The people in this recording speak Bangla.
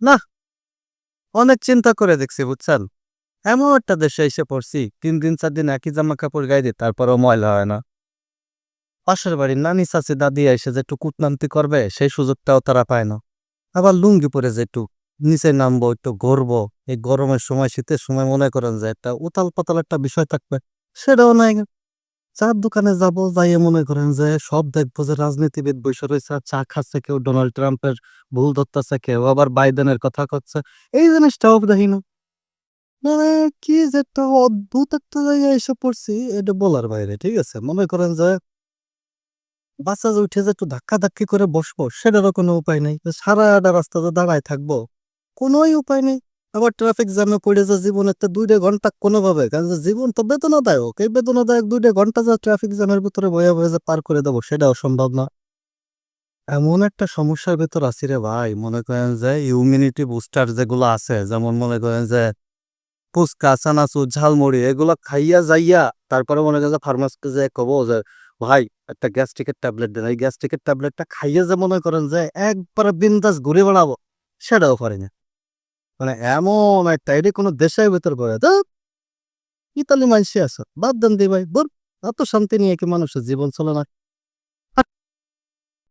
না, অনেক চিন্তা করে দেখছি বুঝছেন? এমন একটা দেশে এসে পড়ছি, ৩ দিন ৪ দিন একই জামা কাপড় গায়ে দিই তারপরেও ময়লা হয় না। পাশের বাড়ির নানি, চাচি, দাদি এসে যে একটু কূটনান্তি করবে সেই সুযোগটাও তারা পায় না। আবার লুঙ্গি পরে যে একটু নিচে নামবো, একটু ঘুরবো, এই গরমের সময় শীতের সময় মনে করেন যে একটা উতাল-পাতাল একটা বিষয় থাকবে, সেটাও নাই। চা'র দোকানে যাবো, যাইয়ে মনে করেন যে সব দেখবো যে রাজনীতিবিদ বইসা রইছে আর চা খাচ্ছে, কেউ ডোনাল্ড ট্রাম্পের ভুল ধরতেছে, কেউ আবার বাইডেনের কথা কচ্ছে। এই জিনিসটাও দেখি না। মানে কি যে একটা অদ্ভুত একটা জায়গায় এসে পড়ছি, এটা বলার বাইরে। ঠিক আছে? মনে করেন যে বাসে যে উঠে যে একটু ধাক্কাধাক্কি করে বসবো, সেটারও কোনো উপায় নাই। যে সারাটা রাস্তাতে দাঁড়ায় থাকবো, কোনোই উপায় নেই। আবার ট্রাফিক জ্যামে পড়ে যে জীবনের তো ২ টা ঘন্টা কোনোভাবে, কারণ যে জীবন তো বেদনাদায়ক। এই বেদনাদায়ক ২ টা ঘন্টা যে ট্রাফিক জ্যামের ভিতরে বইয়া, বইয়া যে পার করে দেবো, সেটাও সম্ভব না। এমন একটা সমস্যার ভেতর আছি রে ভাই, মনে করেন যে ইমিউনিটি বুস্টার যেগুলো আছে, যেমন মনে করেন যে ফুচকা, চানাচুর, ঝালমুড়ি এগুলা খাইয়া যাইয়া তারপরে মনে করেন যে ফার্মাসিতে যেয়ে কবো যে, "ভাই একটা গ্যাস্ট্রিকের ট্যাবলেট দেন।" এই গ্যাস্ট্রিকের ট্যাবলেটটা খাইয়া যে মনে করেন যে একবারে বিন্দাস ঘুরে বেড়াবো, সেটাও পারি না। মানে এমন একটা, এটি কোনো দেশের ভেতর করে, ধুর! ইতালি মাইনষে আছে। বাদ দেন দি ভাই, ধুর! এত শান্তি নিয়ে কি মানুষের জীবন চলে না?